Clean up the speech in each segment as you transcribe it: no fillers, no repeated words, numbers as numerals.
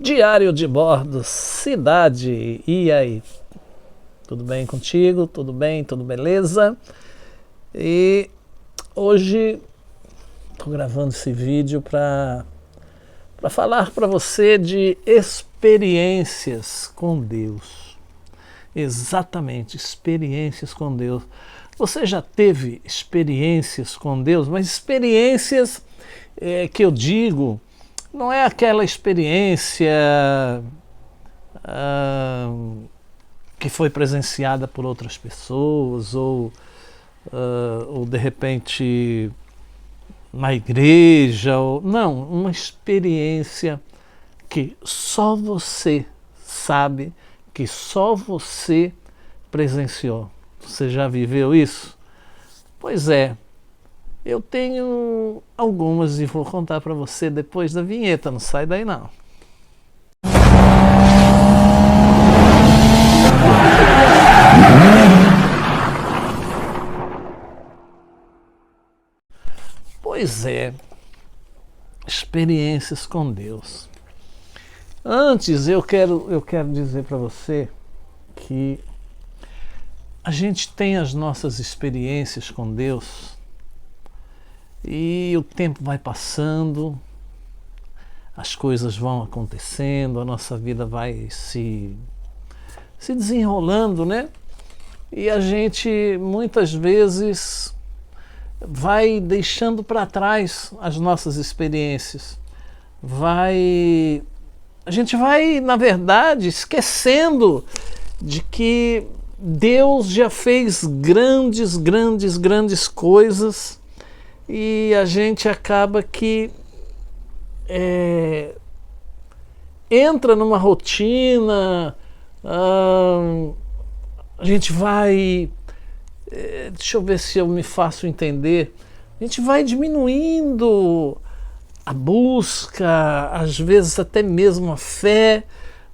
Diário de bordo, cidade. E aí? Tudo bem contigo? Tudo bem? Tudo beleza? E hoje estou gravando esse vídeo para falar para você de experiências com Deus. Exatamente, experiências com Deus. Você já teve experiências com Deus? Mas experiências que eu digo, não é aquela experiência que foi presenciada por outras pessoas ou de repente na igreja, não, uma experiência que só você sabe, que só você presenciou. Você já viveu isso? Pois é, eu tenho algumas e vou contar para você depois da vinheta, não sai daí não. Pois é, experiências com Deus. Antes eu quero dizer para você que a gente tem as nossas experiências com Deus e o tempo vai passando, as coisas vão acontecendo, a nossa vida vai se desenrolando, né? E a gente muitas vezes vai deixando para trás as nossas experiências. A gente vai, na verdade, esquecendo de que Deus já fez grandes coisas e a gente acaba que entra numa rotina, a gente vai, deixa eu ver se eu me faço entender, a gente vai diminuindo a busca, às vezes até mesmo a fé,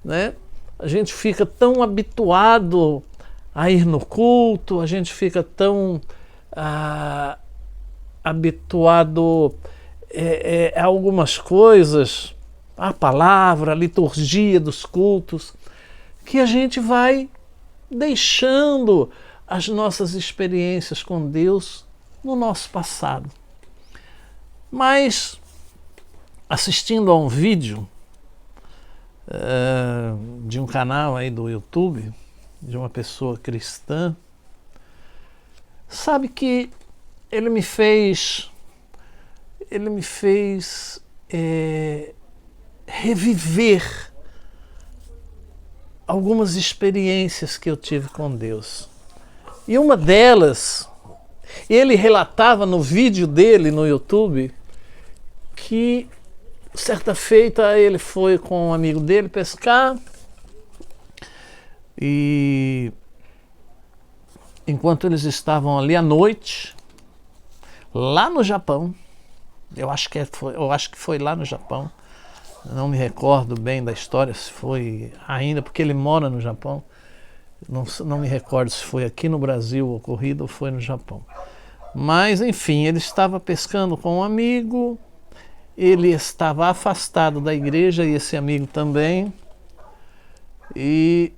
né? A gente fica tão habituado a ir no culto, a gente fica tão habituado a algumas coisas, a palavra, a liturgia dos cultos, que a gente vai deixando as nossas experiências com Deus no nosso passado. Mas assistindo a um vídeo de um canal aí do YouTube, de uma pessoa cristã, sabe que ele me fez reviver algumas experiências que eu tive com Deus. E uma delas, ele relatava no vídeo dele no YouTube que certa feita ele foi com um amigo dele pescar e enquanto eles estavam ali à noite, lá no Japão, eu acho que foi lá no Japão, não me recordo bem da história, se foi ainda, porque ele mora no Japão, não me recordo se foi aqui no Brasil ocorrido ou foi no Japão. Mas enfim, ele estava pescando com um amigo, ele estava afastado da igreja e esse amigo também, e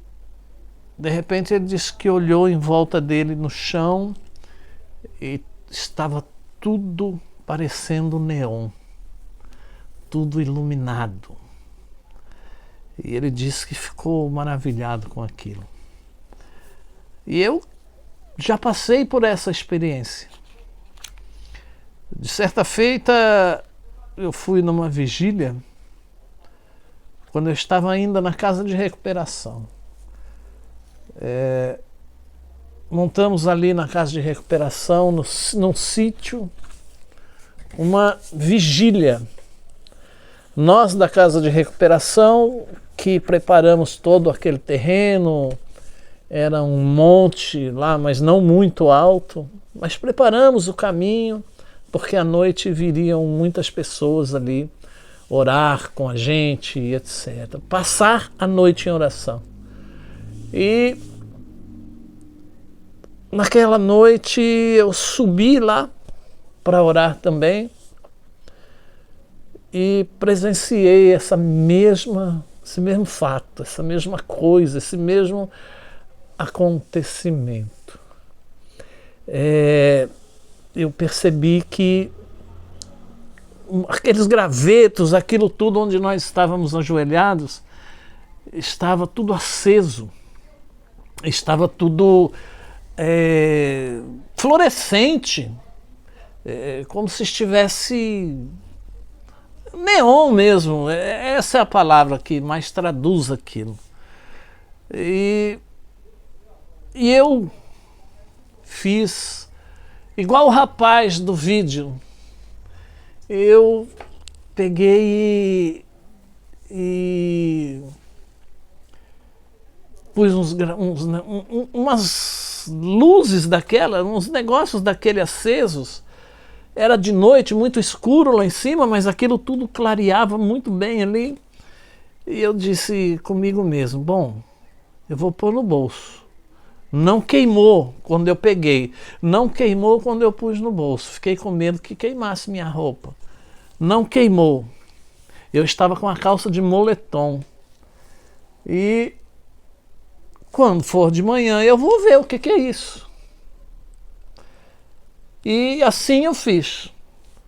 de repente ele disse que olhou em volta dele no chão e estava tudo parecendo neon, tudo iluminado. E ele disse que ficou maravilhado com aquilo. E eu já passei por essa experiência. De certa feita, eu fui numa vigília quando eu estava ainda na casa de recuperação. Montamos ali na casa de recuperação, num sítio, uma vigília. Nós da casa de recuperação, que preparamos todo aquele terreno, era um monte lá, mas não muito alto, mas preparamos o caminho, porque à noite viriam muitas pessoas ali orar com a gente, etc. Passar a noite em oração. E naquela noite eu subi lá para orar também e presenciei essa mesma esse mesmo fato, essa mesma coisa, esse mesmo acontecimento. Eu percebi que aqueles gravetos, aquilo tudo onde nós estávamos ajoelhados, estava tudo aceso, estava tudo fluorescente, como se estivesse neon mesmo. Essa é a palavra que mais traduz aquilo. E eu fiz igual o rapaz do vídeo. Eu peguei e pus umas luzes daquela, uns negócios daquele acesos. Era de noite, muito escuro lá em cima, mas aquilo tudo clareava muito bem ali. E eu disse comigo mesmo, bom, eu vou pôr no bolso. Não queimou quando eu peguei, não queimou quando eu pus no bolso. Fiquei com medo que queimasse minha roupa. Não queimou. Eu estava com a calça de moletom. E quando for de manhã eu vou ver o que é isso. E assim eu fiz.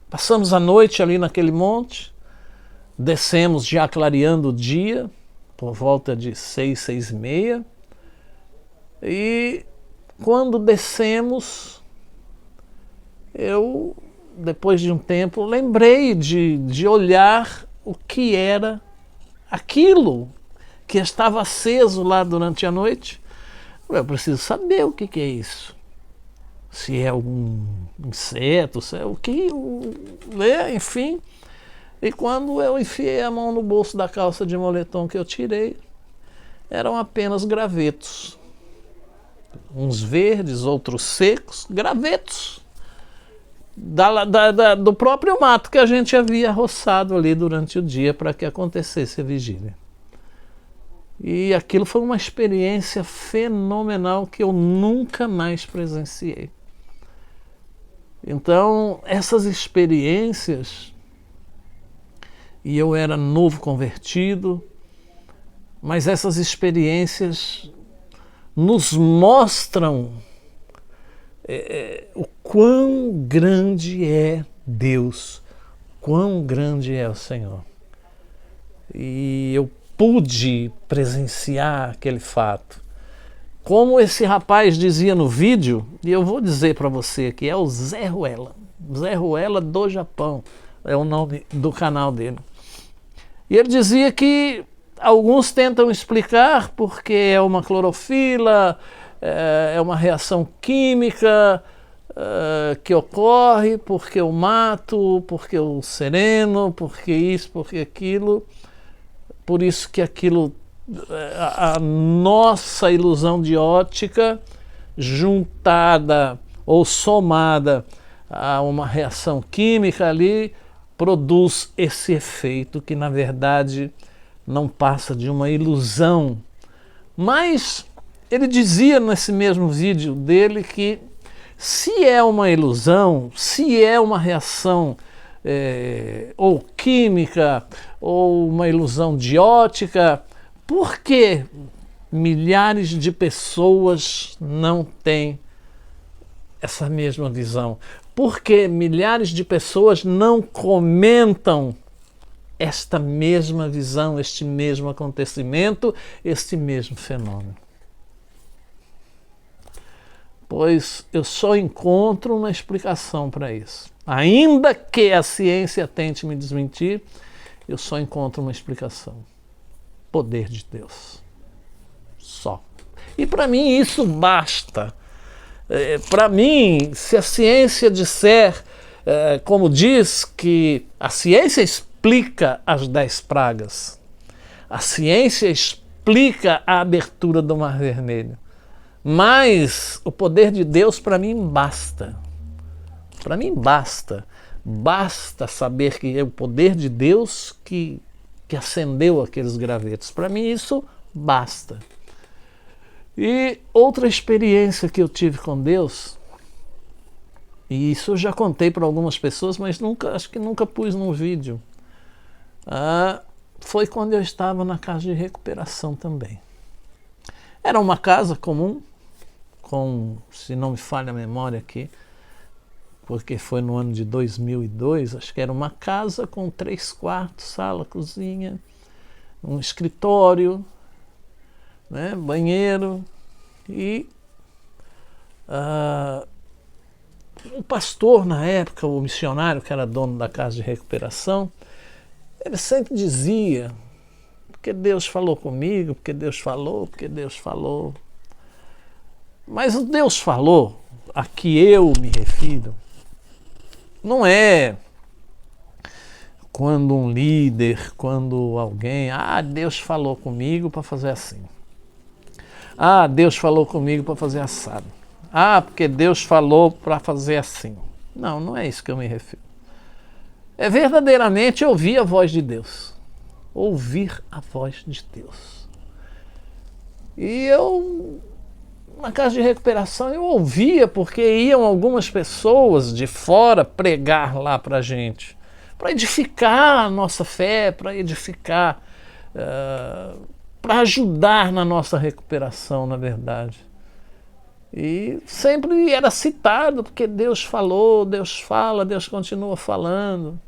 Passamos a noite ali naquele monte, descemos já clareando o dia, por volta de 6, 6h30. E quando descemos, eu, depois de um tempo, lembrei de olhar o que era aquilo que estava aceso lá durante a noite. Eu preciso saber o que é isso. Se é algum inseto, se é o que, enfim. E quando eu enfiei a mão no bolso da calça de moletom que eu tirei, eram apenas gravetos. Uns verdes, outros secos, gravetos do próprio mato que a gente havia roçado ali durante o dia para que acontecesse a vigília. E aquilo foi uma experiência fenomenal que eu nunca mais presenciei. Então, essas experiências, e eu era novo convertido, mas essas experiências nos mostram o quão grande é Deus, quão grande é o Senhor. E eu pude presenciar aquele fato. Como esse rapaz dizia no vídeo, e eu vou dizer para você que é o Zé Ruela. Zé Ruela do Japão, é o nome do canal dele. E ele dizia que alguns tentam explicar porque é uma clorofila, é uma reação química que ocorre, porque o mato, porque o sereno, porque isso, porque aquilo. Por isso que aquilo, a nossa ilusão de ótica, juntada ou somada a uma reação química ali, produz esse efeito que, na verdade, não passa de uma ilusão. Mas ele dizia nesse mesmo vídeo dele que se é uma ilusão, se é uma reação ou química ou uma ilusão de ótica, por que milhares de pessoas não têm essa mesma visão? Por que milhares de pessoas não comentam esta mesma visão, este mesmo acontecimento, este mesmo fenômeno? Pois eu só encontro uma explicação para isso. Ainda que a ciência tente me desmentir, eu só encontro uma explicação. Poder de Deus. Só. E para mim isso basta. Para mim, se a ciência disser, como diz, que a ciência explica as 10 pragas, a ciência explica a abertura do Mar Vermelho, mas o poder de Deus para mim basta. Para mim basta. Basta saber que é o poder de Deus que acendeu aqueles gravetos. Para mim isso basta. E outra experiência que eu tive com Deus, e isso eu já contei para algumas pessoas, mas acho que nunca pus num vídeo. foi quando eu estava na casa de recuperação também. Era uma casa comum, se não me falha a memória aqui, porque foi no ano de 2002, acho que era uma casa com 3 quartos, sala, cozinha, um escritório, né, banheiro, e o pastor na época, o missionário que era dono da casa de recuperação, ele sempre dizia: porque Deus falou comigo, porque Deus falou, porque Deus falou. Mas o Deus falou, a que eu me refiro, não é quando um líder, quando alguém, Deus falou comigo para fazer assim. Deus falou comigo para fazer assado. Porque Deus falou para fazer assim. Não, não é isso que eu me refiro. É verdadeiramente ouvir a voz de Deus. Ouvir a voz de Deus. E eu, na casa de recuperação, eu ouvia, porque iam algumas pessoas de fora pregar lá para a gente, para edificar a nossa fé, para edificar, para ajudar na nossa recuperação, na verdade. E sempre era citado, porque Deus falou, Deus fala, Deus continua falando.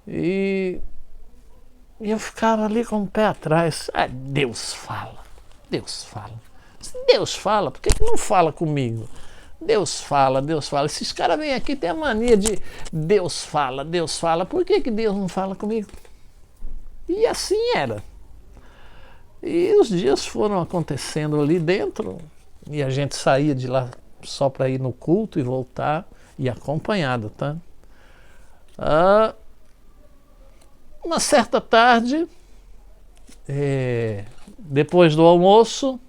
E eu ficava ali com o pé atrás. Deus fala, Deus fala. Se Deus fala, por que não fala comigo? Deus fala, Deus fala. Esses caras vêm aqui, tem a mania de Deus fala, por que Deus não fala comigo? E assim era. E os dias foram acontecendo ali dentro, e a gente saía de lá só para ir no culto e voltar, e acompanhado, tá? Uma certa tarde, depois do almoço,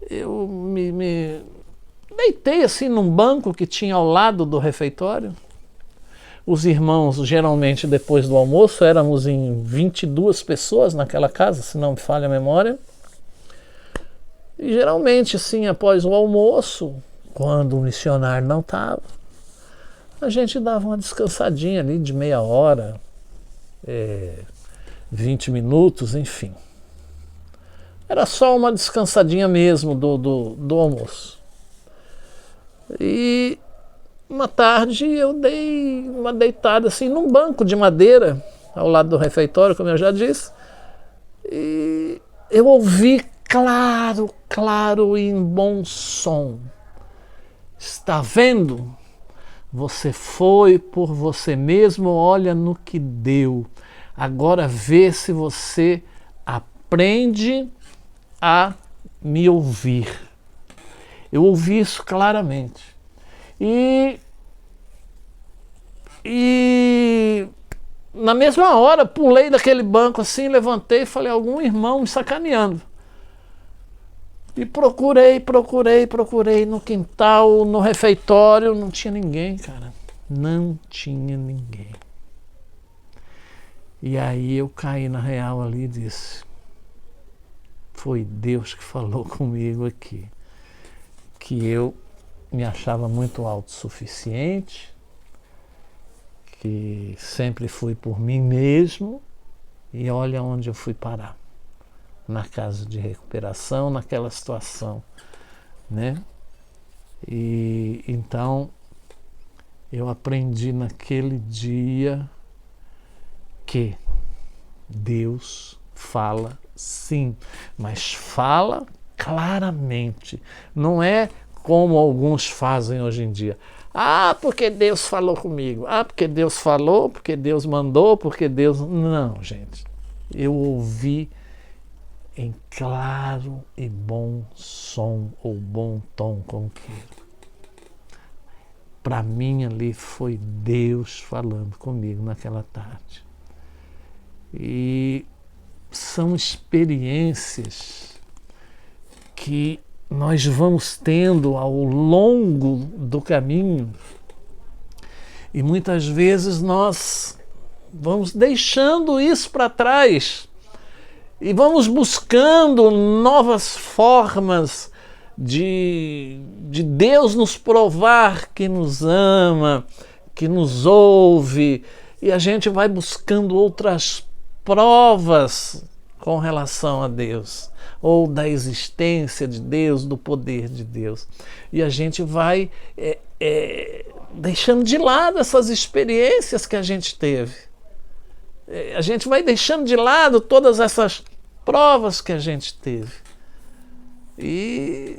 eu me deitei assim num banco que tinha ao lado do refeitório. Os irmãos, geralmente depois do almoço, éramos em 22 pessoas naquela casa, se não me falha a memória. E geralmente, assim, após o almoço, quando o missionário não estava, a gente dava uma descansadinha ali de meia hora, 20 minutos, enfim. Era só uma descansadinha mesmo do almoço. E uma tarde eu dei uma deitada assim num banco de madeira ao lado do refeitório, como eu já disse, e eu ouvi claro e em bom som: está vendo? Você foi por você mesmo, olha no que deu. Agora vê se você aprende a me ouvir. Eu ouvi isso claramente. E na mesma hora pulei daquele banco assim, levantei e falei: algum irmão me sacaneando. E procurei no quintal, no refeitório, não tinha ninguém, cara. Não tinha ninguém. E aí eu caí na real ali e disse: foi Deus que falou comigo aqui, que eu me achava muito autossuficiente, que sempre fui por mim mesmo, e olha onde eu fui parar, na casa de recuperação, naquela situação, né? E então eu aprendi naquele dia que Deus fala sim, mas fala claramente, não é como alguns fazem hoje em dia. Porque Deus falou comigo. Porque Deus falou, porque Deus mandou, porque Deus... Não, gente. Eu ouvi em claro e bom som, ou bom tom, como queira. Para mim ali foi Deus falando comigo naquela tarde. E são experiências que nós vamos tendo ao longo do caminho, e muitas vezes nós vamos deixando isso para trás e vamos buscando novas formas de Deus nos provar que nos ama, que nos ouve, e a gente vai buscando outras provas com relação a Deus, ou da existência de Deus, do poder de Deus. E a gente vai deixando de lado essas experiências que a gente teve. A gente vai deixando de lado todas essas provas que a gente teve. E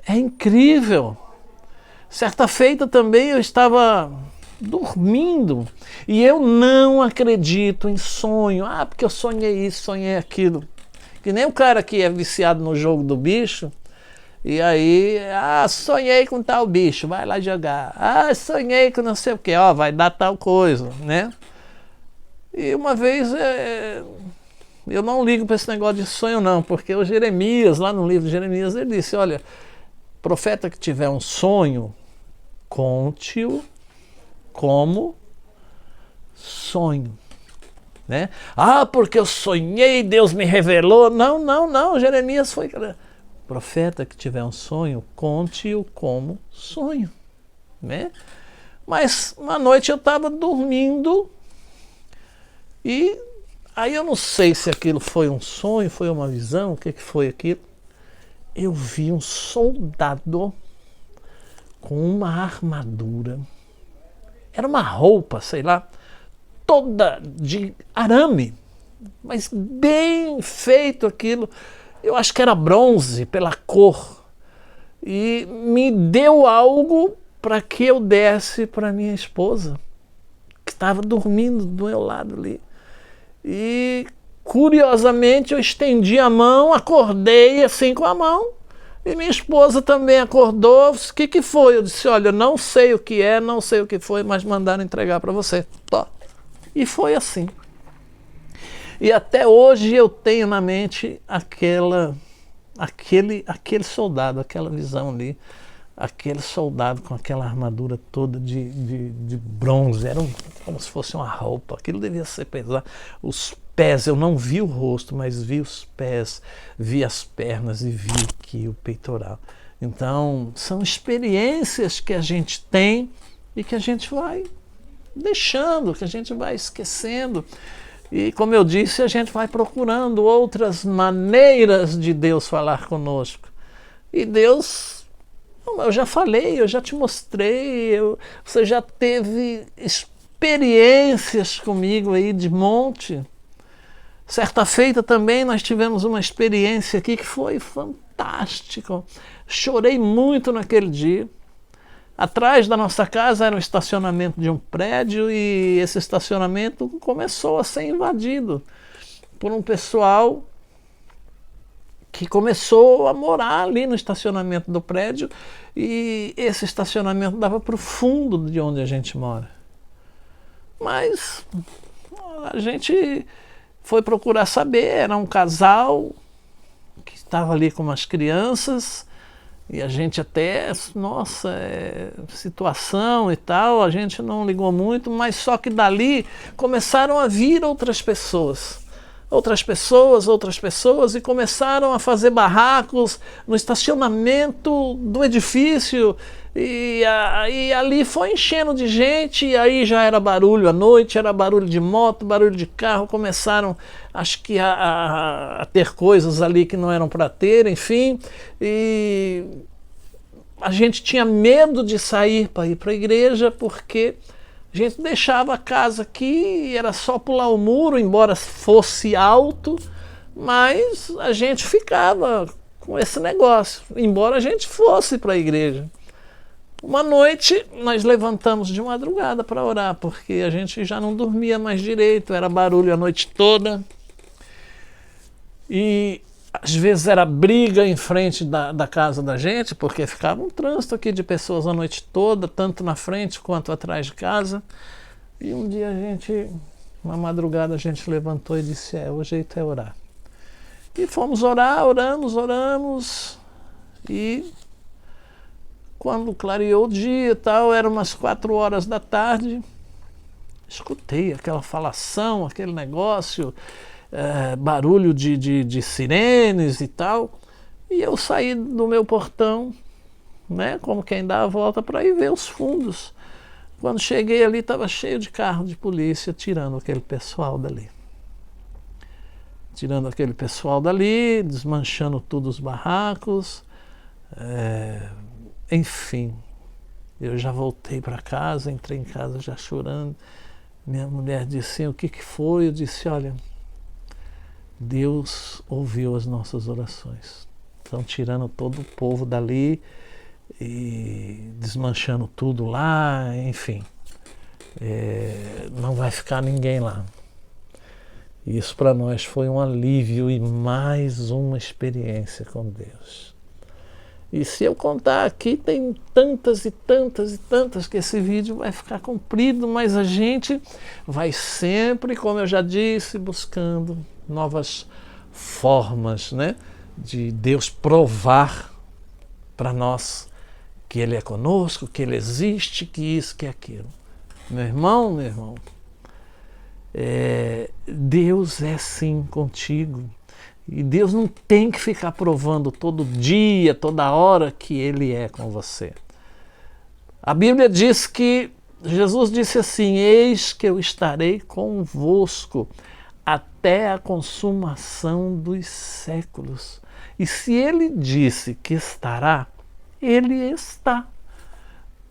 é incrível. Certa feita também eu estava dormindo e eu não acredito em sonho. Ah, porque eu sonhei isso, sonhei aquilo. Que nem o cara que é viciado no jogo do bicho. E aí, sonhei com tal bicho, vai lá jogar. Sonhei com não sei o que, vai dar tal coisa, né? E uma vez, eu não ligo para esse negócio de sonho não, porque o Jeremias, lá no livro de Jeremias, ele disse, olha, profeta que tiver um sonho, conte-o como sonho, né? Porque eu sonhei, Deus me revelou. Não, Jeremias foi... Profeta que tiver um sonho, conte-o como sonho, né? Mas uma noite eu estava dormindo e aí eu não sei se aquilo foi um sonho, foi uma visão, o que foi aquilo. Eu vi um soldado com uma armadura, era uma roupa, sei lá, toda de arame, mas bem feito aquilo. Eu acho que era bronze pela cor. E me deu algo para que eu desse para minha esposa, que estava dormindo do meu lado ali. E curiosamente eu estendi a mão, acordei assim com a mão. E minha esposa também acordou. O que foi? Eu disse, olha, não sei o que é, não sei o que foi, mas mandaram entregar para você. E foi assim. E até hoje eu tenho na mente aquele soldado, aquela visão ali, aquele soldado com aquela armadura toda de bronze, era como se fosse uma roupa, aquilo devia ser pesado. Os pés, eu não vi o rosto, mas vi os pés, vi as pernas e vi aqui o peitoral. Então, são experiências que a gente tem e que a gente vai deixando, que a gente vai esquecendo. E como eu disse, a gente vai procurando outras maneiras de Deus falar conosco. E Deus, eu já falei, eu já te mostrei, você já teve experiências comigo aí de monte. Certa feita também nós tivemos uma experiência aqui que foi fantástica. Chorei muito naquele dia. Atrás da nossa casa era um estacionamento de um prédio e esse estacionamento começou a ser invadido por um pessoal que começou a morar ali no estacionamento do prédio e esse estacionamento dava para o fundo de onde a gente mora. Mas a gente foi procurar saber, era um casal que estava ali com umas crianças. E a gente até, nossa, situação e tal, a gente não ligou muito, mas só que dali começaram a vir outras pessoas, e começaram a fazer barracos no estacionamento do edifício, e ali foi enchendo de gente, e aí já era barulho à noite, era barulho de moto, barulho de carro, começaram, acho que a ter coisas ali que não eram para ter, enfim, e a gente tinha medo de sair para ir para a igreja, porque a gente deixava a casa aqui e era só pular o muro, embora fosse alto, mas a gente ficava com esse negócio, embora a gente fosse para a igreja. Uma noite nós levantamos de madrugada para orar, porque a gente já não dormia mais direito, era barulho a noite toda. E às vezes era briga em frente da casa da gente, porque ficava um trânsito aqui de pessoas a noite toda, tanto na frente quanto atrás de casa. E um dia uma madrugada a gente levantou e disse, o jeito é orar. E fomos orar, oramos, e quando clareou o dia e tal, eram umas 4 horas da tarde, escutei aquela falação, aquele negócio, barulho de sirenes e tal. E eu saí do meu portão, né, como quem dá a volta, para ir ver os fundos. Quando cheguei ali, estava cheio de carro de polícia tirando aquele pessoal dali. Tirando aquele pessoal dali, desmanchando tudo os barracos. Enfim, eu já voltei para casa, entrei em casa já chorando. Minha mulher disse assim, o que foi? Eu disse, olha, Deus ouviu as nossas orações. Estão tirando todo o povo dali e desmanchando tudo lá, enfim. Não vai ficar ninguém lá. Isso para nós foi um alívio e mais uma experiência com Deus. E se eu contar aqui, tem tantas e tantas e tantas que esse vídeo vai ficar comprido, mas a gente vai sempre, como eu já disse, buscando novas formas, né, de Deus provar para nós que Ele é conosco, que Ele existe, que isso, que aquilo. Meu irmão, Deus é sim contigo. E Deus não tem que ficar provando todo dia, toda hora que Ele é com você. A Bíblia diz que Jesus disse assim, eis que eu estarei convosco até a consumação dos séculos. E se Ele disse que estará, Ele está.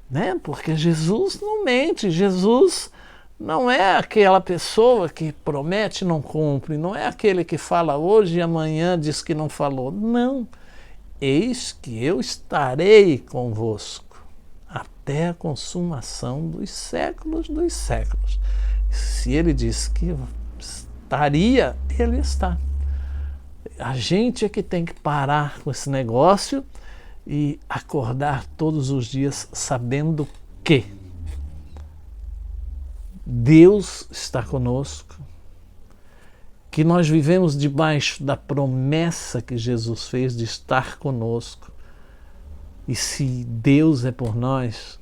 Né? Porque Jesus não mente, Jesus não é aquela pessoa que promete e não cumpre, não é aquele que fala hoje e amanhã diz que não falou. Não. Eis que eu estarei convosco até a consumação dos séculos dos séculos. Se ele disse que estaria, ele está. A gente é que tem que parar com esse negócio e acordar todos os dias sabendo que Deus está conosco, que nós vivemos debaixo da promessa que Jesus fez de estar conosco. E se Deus é por nós,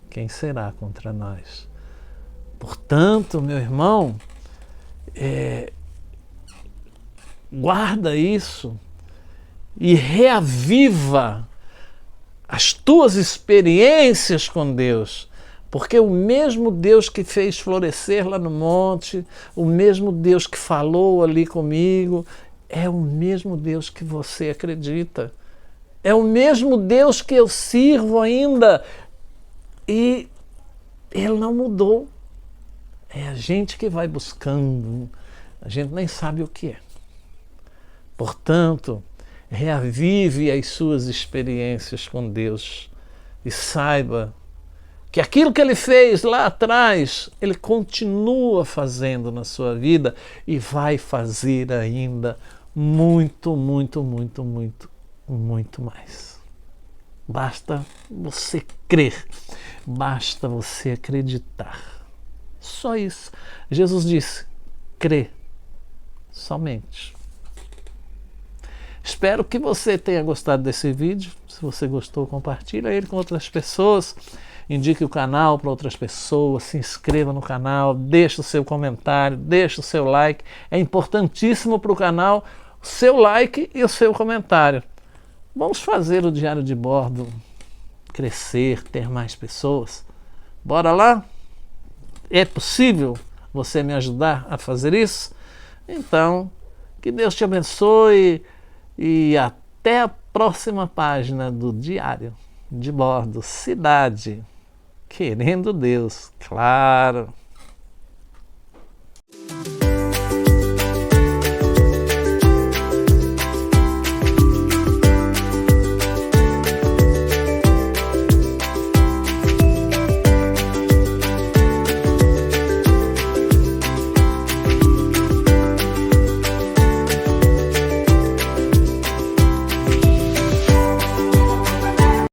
quem será contra nós? Portanto, meu irmão, guarda isso e reaviva as tuas experiências com Deus. Porque o mesmo Deus que fez florescer lá no monte, o mesmo Deus que falou ali comigo, é o mesmo Deus que você acredita. É o mesmo Deus que eu sirvo ainda. E Ele não mudou. É a gente que vai buscando. A gente nem sabe o que é. Portanto, reavive as suas experiências com Deus e saiba que aquilo que Ele fez lá atrás, Ele continua fazendo na sua vida e vai fazer ainda muito, muito, muito, muito, muito mais. Basta você crer, basta você acreditar. Só isso. Jesus disse, crê somente. Espero que você tenha gostado desse vídeo. Se você gostou, compartilha ele com outras pessoas. Indique o canal para outras pessoas, se inscreva no canal, deixe o seu comentário, deixe o seu like. É importantíssimo para o canal o seu like e o seu comentário. Vamos fazer o Diário de Bordo crescer, ter mais pessoas. Bora lá? É possível você me ajudar a fazer isso? Então, que Deus te abençoe e até a próxima página do Diário de Bordo Cidade. Querendo Deus, claro.